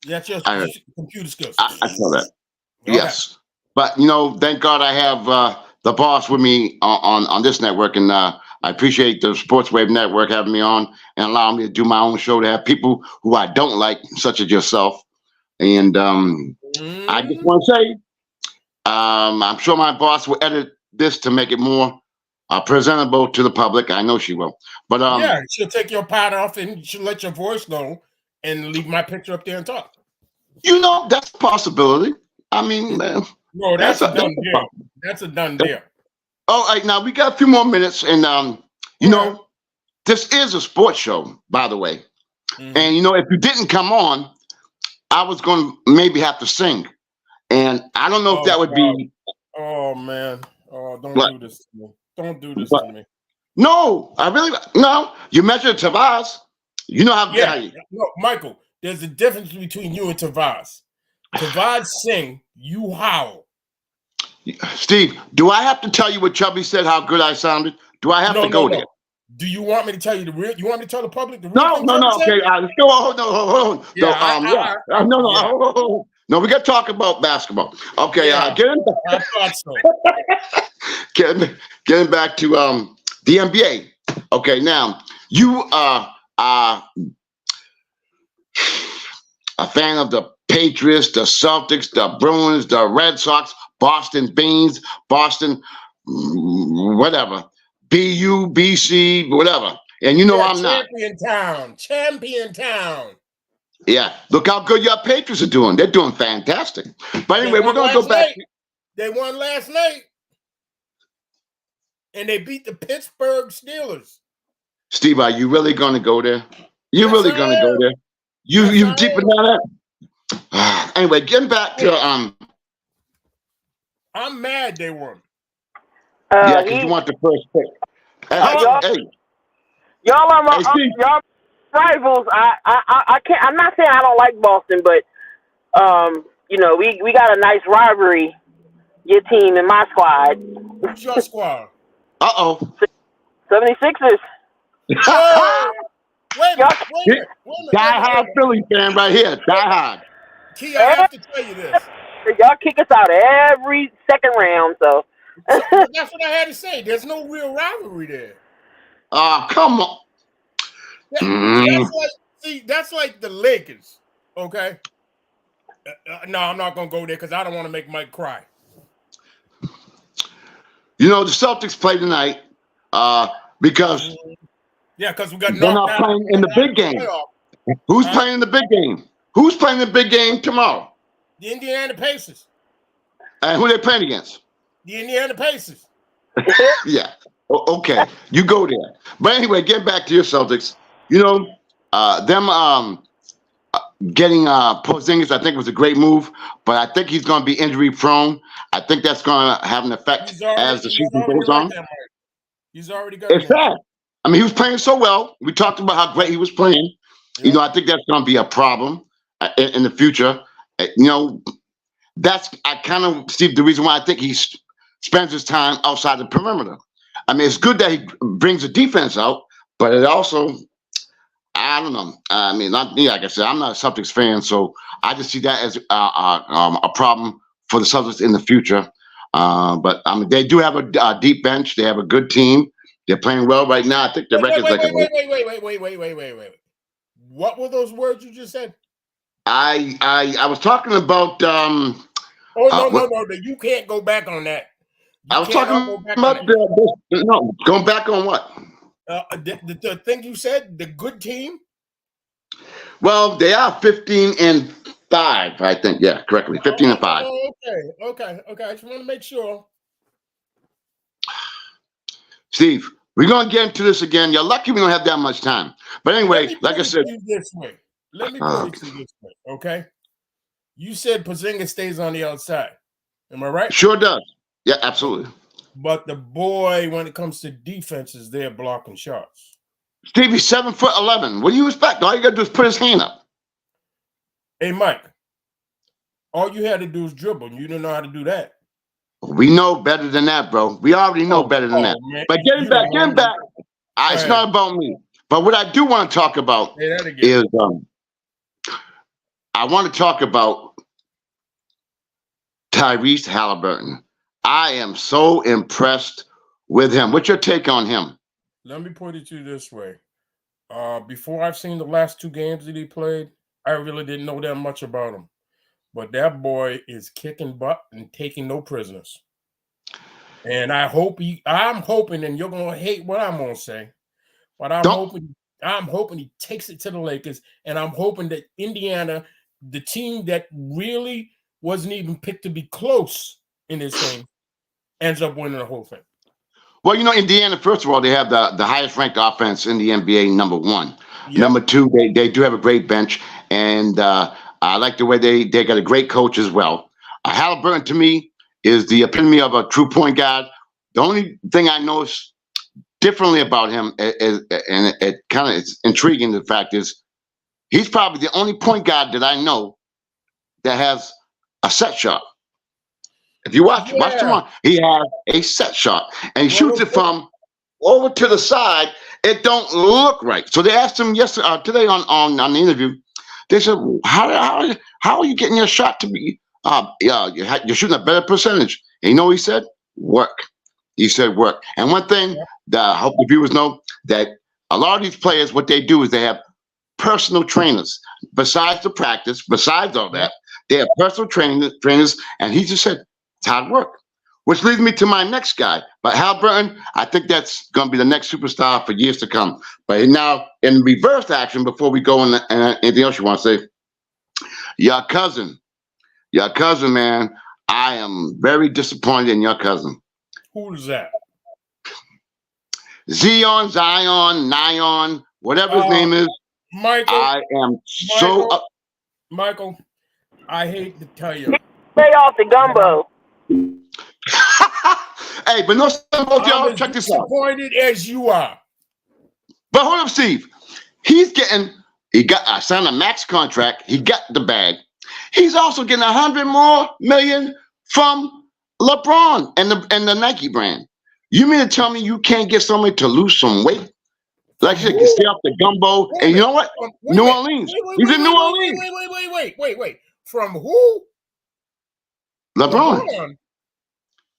That's your computer skills. I saw that. Okay. Yes. But, thank God I have the boss with me on this network. And I appreciate the Sports Wave Network having me on and allowing me to do my own show, to have people who I don't like, such as yourself. And I just want to say, I'm sure my boss will edit this to make it more presentable to the public. I know she will. But yeah, she'll take your part off and she'll let your voice go and leave my picture up there and talk. That's a possibility. I mean, man. No, that's a done deal. That's a done deal. All right, now we got a few more minutes, and this is a sports show, by the way. And if you didn't come on, I was going to maybe have to sing, and I don't know if that would be. Oh man! Oh, don't do this to me! Don't do this to me! No, no. You measure Tavares. You know how. Yeah. No, Michael. There's a difference between you and Tavares. Tavares sing, you howl. Steve, do I have to tell you what Chubby said, how good I sounded? Do I have to go there? Do you want me to tell you the real? You want me to tell the public the real? No. Okay, let's go. Hold on. Yeah, No, we got to talk about basketball. Okay, getting back. I thought so. getting back to the NBA. Okay, now you are a fan of the Patriots, the Celtics, the Bruins, the Red Sox, Boston Beans, Boston, whatever, BU, BC, whatever. And I'm not. Champion town. Yeah, look how good your Patriots are doing. They're doing fantastic. But anyway, we're going to go back. They won last night. And they beat the Pittsburgh Steelers. Steve, are you really going to go there? You're really going to go there? You deep in that? Anyway, getting back to I'm mad they won. Yeah, because you want the first pick. Y'all are y'all rivals. I can't. I'm not saying I don't like Boston, but we got a nice rivalry. Your team and my squad. Who's your squad? 76ers. Oh, wait a minute. Die hard Philly fan right here. Die hard. Key, I have to tell you this. Y'all kick us out every second round, so that's what I had to say. There's no real rivalry there. Come on. That's like the Lakers, okay? No, I'm not going to go there because I don't want to make Mike cry. The Celtics play tonight because because we got they're not playing in the big game. Who's playing in the big game? Who's playing the big game tomorrow? The Indiana Pacers. And who they playing against? The Indiana Pacers. Yeah. Okay. You go there. But anyway, get back to your Celtics. You know, them getting Porzingis, I think was a great move, but I think he's going to be injury prone. I think that's going to have an effect as the season goes on. Right there, Mike. He's already got. It's sad. I mean, he was playing so well. We talked about how great he was playing. Yep. You know, I think that's going to be a problem in the future. You know, I kind of see the reason why I think he spends his time outside the perimeter. I mean, it's good that he brings the defense out, but it also, I don't know. I mean, like I said, I'm not a Celtics fan, so I just see that as a problem for the Celtics in the future. But I mean, they do have a deep bench. They have a good team. They're playing well right now. I think the record's like wait. What were those words you just said? I was talking about. No. You can't go back on that. I was talking about going back on what? The thing you said, the good team. Well, they are 15-5, I think. Yeah, correctly, 15-5. Okay. I just want to make sure. Steve, we're gonna get into this again. You're lucky we don't have that much time. But anyway, like I said, let me put it to you this way. Okay, you said Porzingis stays on the outside. Am I right? Sure does. Yeah, absolutely. But the boy, when it comes to defense, is there blocking shots. Stevie's 7'11". What do you expect? All you gotta do is put his hand up. Hey, Mike. All you had to do is dribble. You didn't know how to do that. We know better than that, bro. We already know better than that. Man. But getting back. It's not about me. But what I do want to talk about is I want to talk about Tyrese Halliburton. I am so impressed with him. What's your take on him? Let me put it to you this way. Before I've seen the last 2 games that he played, I really didn't know that much about him. But that boy is kicking butt and taking no prisoners. And I'm hoping, and you're gonna hate what I'm gonna say, but I'm hoping he takes it to the Lakers, and I'm hoping that Indiana, the team that really wasn't even picked to be close in this thing, ends up winning the whole thing. Well, you know, Indiana, first of all, they have the highest ranked offense in the NBA, number 1. Yep. Number 2, they do have a great bench, and I like the way they got a great coach as well. Halliburton, to me, is the epitome of a true point guard. The only thing I notice differently about him is, and it kind of is intriguing, the fact is, he's probably the only point guard that I know that has a set shot. If you watch him on, he has a set shot, and he shoots it from over to the side. It don't look right. So they asked him today on the interview. They said, "How are you getting your shot to be? You're shooting a better percentage." And you know what he said? Work. He said work. And one thing that I hope the viewers know, that a lot of these players, what they do is they have personal trainers. Besides the practice, besides all that, they have personal trainers, and he just said it's hard work. Which leads me to my next guy. But Halliburton, I think that's going to be the next superstar for years to come. But now, in reverse action, before we go in anything else you want to say, your cousin, man, I am very disappointed in your cousin. Who's that? Zion, whatever his name is. Michael. I am Michael, I hate to tell you. Stay off the gumbo. Hey, but no, y'all check this out. Disappointed as you are. But hold up, Steve. He got signed a max contract. He got the bag. He's also getting $100 million more from LeBron and the Nike brand. You mean to tell me you can't get somebody to lose some weight? Like you said, stay off the gumbo. And you know what? New Orleans. He's in New Orleans. Wait. From who? LeBron.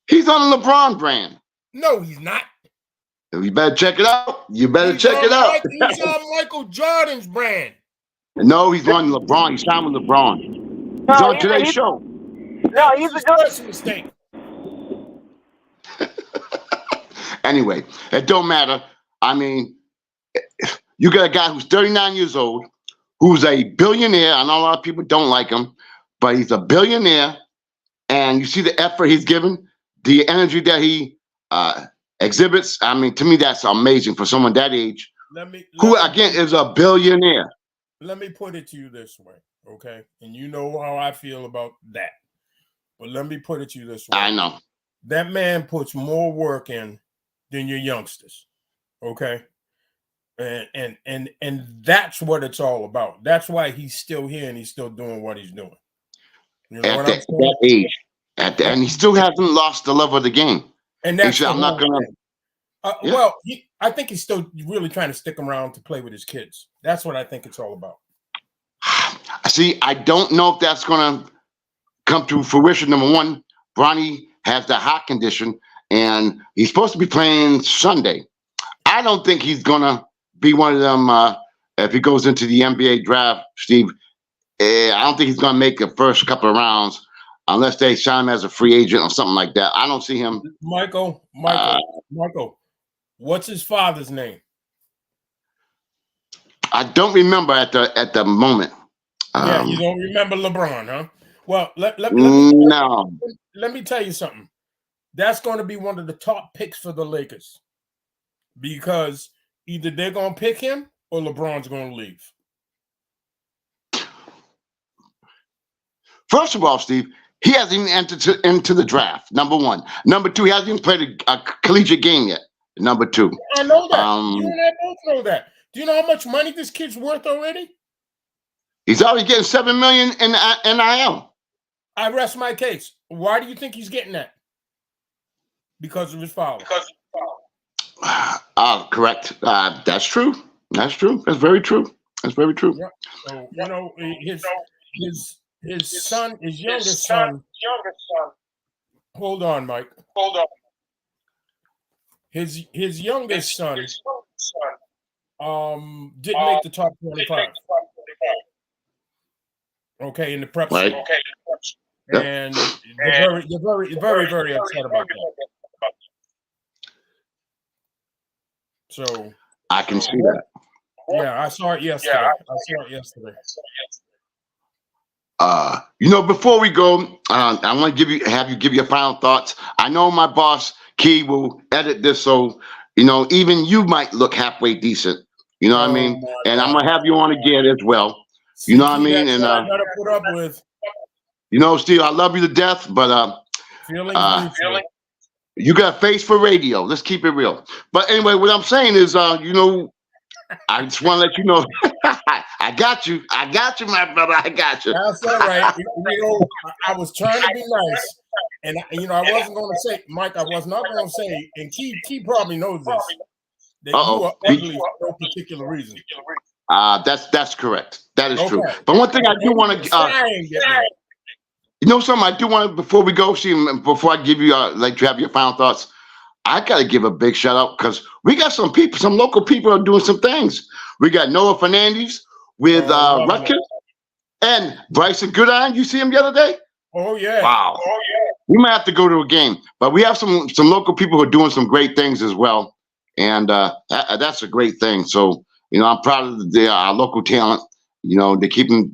He's on the LeBron brand. No, he's not. You better check it out. He's on Michael Jordan's brand. No, he's on LeBron. He's signed with LeBron. He's on today's show. No, he's a good mistake. Anyway, it don't matter. I mean, you got a guy who's 39 years old, who's a billionaire. I know a lot of people don't like him, but he's a billionaire. And you see the effort he's given. the energy that he exhibits, I mean, to me, that's amazing for someone that age, who again is a billionaire. Let me put it to you this way, okay? And you know how I feel about that. But let me put it to you this way. I know. That man puts more work in than your youngsters, okay? And that's what it's all about. That's why he's still here and he's still doing what he's doing. You know At what that, I'm saying? that age. And he still hasn't lost the love of the game. And that's he said, I'm not going to. Well, I think he's still really trying to stick around to play with his kids. That's what I think it's all about. See, I don't know if that's going to come to fruition. Number one, Bronny has the heart condition, and he's supposed to be playing Sunday. I don't think he's going to be one of them if he goes into the NBA draft, Steve. I don't think he's going to make the first couple of rounds unless they sign him as a free agent or something like that. I don't see him. Michael, what's his father's name? I don't remember at the moment. Yeah, you don't remember LeBron, huh? Well, let me tell you something. That's going to be one of the top picks for the Lakers because either they're going to pick him or LeBron's going to leave. First of all, Steve, he hasn't even entered into the draft, number one. Number two, he hasn't even played a collegiate game yet, number two. I know that. You and I both know that. Do you know how much money this kid's worth already? He's already getting $7 million in NIL. I rest my case. Why do you think he's getting that? Because of his father. Correct. That's true. That's true. That's very true. That's very true. Yeah. So, you know, his son, his youngest son. Hold on, Mike. Hold on. His youngest son didn't make the top 25. Okay, in the prep right. school. Okay. And they're very upset about that. So I can see that. Yeah, I saw it yesterday. Before we go, I want to have you give your final thoughts. I know my boss Key will edit this, so even you might look halfway decent. You know what I mean? And I'm gonna have you on again as well. You know what I mean? And I gotta put up with. Steve, I love you to death, but you got a face for radio. Let's keep it real. But anyway, what I'm saying is, I just want to let you know, I got you, my brother. I got you. That's all right. I was trying to be nice, and I wasn't going to say, Mike. I was not going to say, and Key probably knows this. That you are ugly for no particular reason. That's correct. That is true. But one thing I do want to, something I do want to, before we go, before I give you, let you have your final thoughts, I got to give a big shout out because we got some local people are doing some things. We got Noah Fernandez with Rutgers and Bryson Goodine. You see him the other day? Oh, yeah. Wow. Oh, yeah. We might have to go to a game, but we have some local people who are doing some great things as well. And that's a great thing. So, I'm proud of our local talent. They're keeping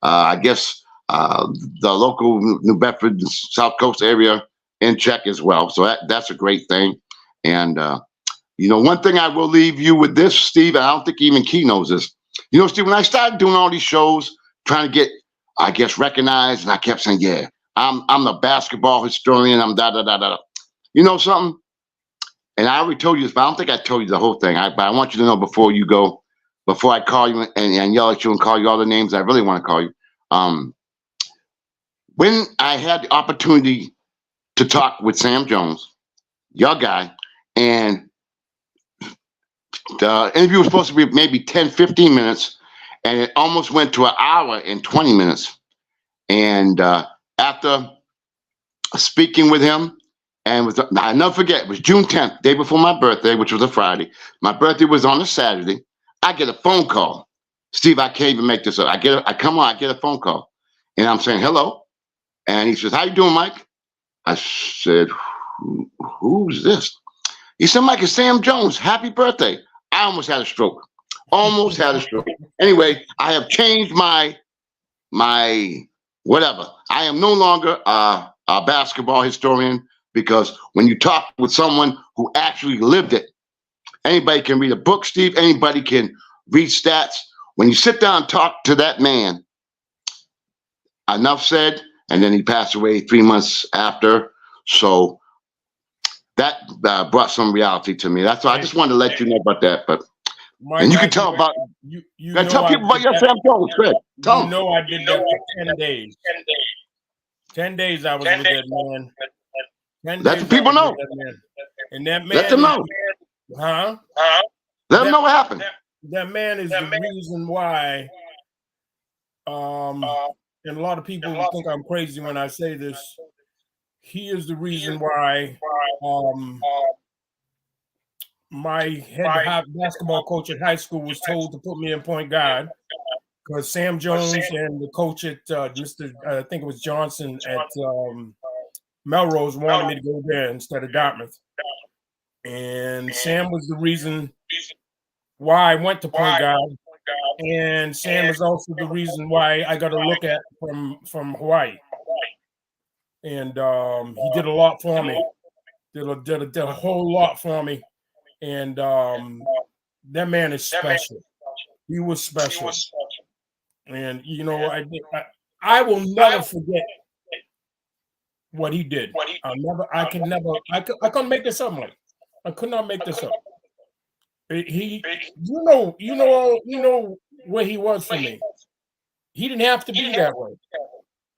I guess, the local New Bedford, South Coast area in check as well. So that's a great thing. And, one thing I will leave you with this, Steve, and I don't think even Key knows this. Steve, when I started doing all these shows, trying to get, I guess, recognized, and I kept saying, yeah, I'm the basketball historian. I'm da-da-da-da. You know something? And I already told you this, but I don't think I told you the whole thing. But I want you to know before you go, before I call you and yell at you and call you all the names I really want to call you. When I had the opportunity to talk with Sam Jones, your guy, and the interview was supposed to be maybe 10, 15 minutes, and it almost went to an hour and 20 minutes. And after speaking with him, I'll never forget, it was June 10th, day before my birthday, which was a Friday. My birthday was on a Saturday. I get a phone call. Steve, I can't even make this up. I get a phone call. And I'm saying, hello. And he says, how you doing, Mike? I said, who's this? He said, Mike, it's Sam Jones. Happy birthday. I almost had a stroke. Anyway, I have changed my whatever. I am no longer a basketball historian. because when you talk with someone who actually lived it, anybody can read a book, Steve. Anybody can read stats. When you sit down and talk to that man, enough said, and then he passed away 3 months after. So that brought some reality to me. That's why I just wanted to let you know about that. But Mike, and you can tell about you tell people about your Sam Jones. Fred. Tell them. I did that for 10 days. 10 days I was with that man. 10 Let days the people know. And that man, Let them know. Huh? Let them know what happened. That man is the reason why. And a lot of people think I'm crazy when I say this. He is the reason why my head basketball coach at high school was told to put me in point guard because Sam Jones and the coach at I think it was Johnson at Melrose wanted me to go there instead of Dartmouth. And Sam was the reason why I went to point guard. And Sam was also the reason why I got a look at from Hawaii. And he did a lot for me. Did a whole lot for me. And that man is special. He was special. And you know, I will never forget what he did. I couldn't make this up, Mike. I could not make this up. You know where he was for me. He didn't have to be that way,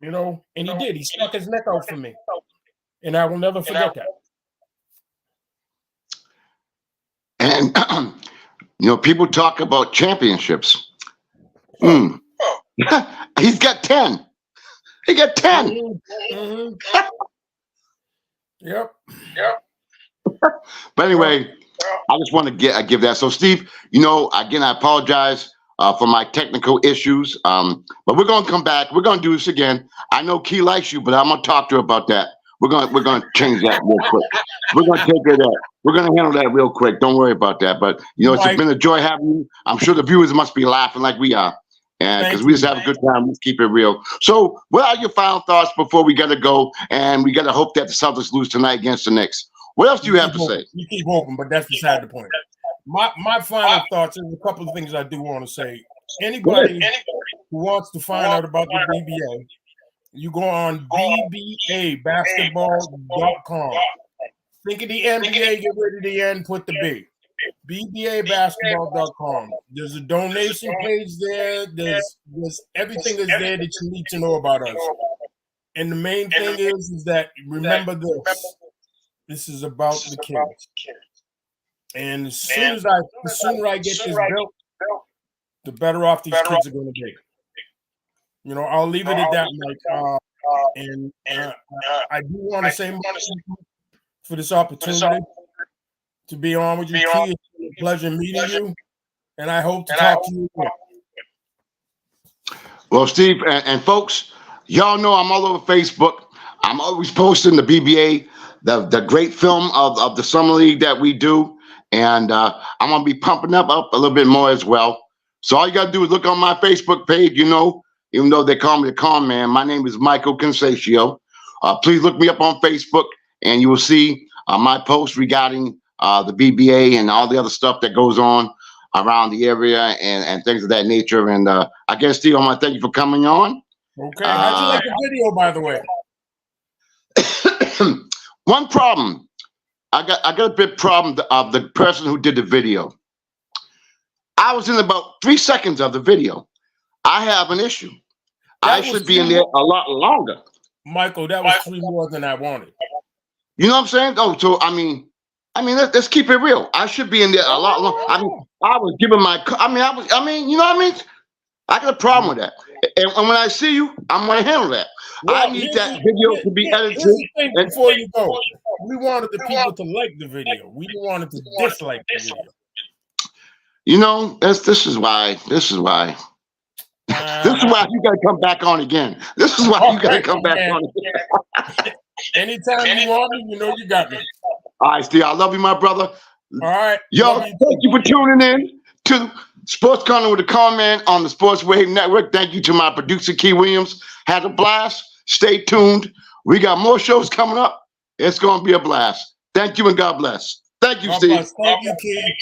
you know, and he did. He stuck his neck out for me, and I will never forget that. And you know, people talk about championships. He's got 10. He got 10. Mm-hmm. Yep. But anyway, I just want to give that. So, Steve, you know, again, I apologize for my technical issues. But we're going to come back. We're going to do this again. I know Key likes you, but I'm going to talk to her about that. We're going to change that real quick. We're going to take care of that. We're going to handle that real quick. Don't worry about that. But, you know, it's been a joy having you. I'm sure the viewers must be laughing like we are. And because we just have a good time, let's keep it real. So, what are your final thoughts before we got to go? And we got to hope that the Celtics lose tonight against the Knicks. What else do you have to say? You keep hoping, but that's beside the point. My final thoughts is a couple of things I do want to say. Anybody who wants to find out about the BBA, you go on BBAbasketball.com. Think of the NBA, get rid of the N, put the B. BBAbasketball.com. There's a donation page there. There's everything is there that you need to know about us. And the main thing is that remember this. This is about the kids. And the sooner I get this built, the better off these kids are going to be. You know, I'll leave it at that, Mike. And I do want to say for this opportunity to be on with you, Key. It's a pleasure meeting you, and I hope to talk to you again. Well, Steve and folks, y'all know I'm all over Facebook. I'm always posting the BBA, the great film of the summer league that we do, and I'm gonna be pumping up a little bit more as well. So all you gotta do is look on my Facebook page. You know, even though they call me the Conn Man, my name is Michael Consaccio. Please look me up on Facebook, and you will see my posts regarding the BBA and all the other stuff that goes on around the area and things of that nature. And I guess, Steve, I want to thank you for coming on. Okay. How'd you like the video, by the way? One problem. I got a bit problem of the person who did the video. I was in about 3 seconds of the video. I have an issue. I should be in there a lot longer. Michael, that was 3 more than I wanted. You know what I'm saying? Oh, so I mean, let's keep it real. I should be in there a lot longer. I mean, I was giving my. You know what I mean? I got a problem with that. And when I see you, I'm going to handle that. Well, I need that video to be edited. Before you go, we wanted the people to like the video. We didn't want it to dislike the video. You know, this is why you got to come back on again. This is why you got to come back on again. Anytime you want me, you know you got me. All right, Steve. I love you, my brother. All right. Yo, thank you for tuning in to Sports Corner with the Conn Man on the Sports Wave Network. Thank you to my producer, Key Williams. Had a blast. Stay tuned. We got more shows coming up. It's going to be a blast. Thank you and God bless. Thank you, God Steve. bless. Thank you, Keith.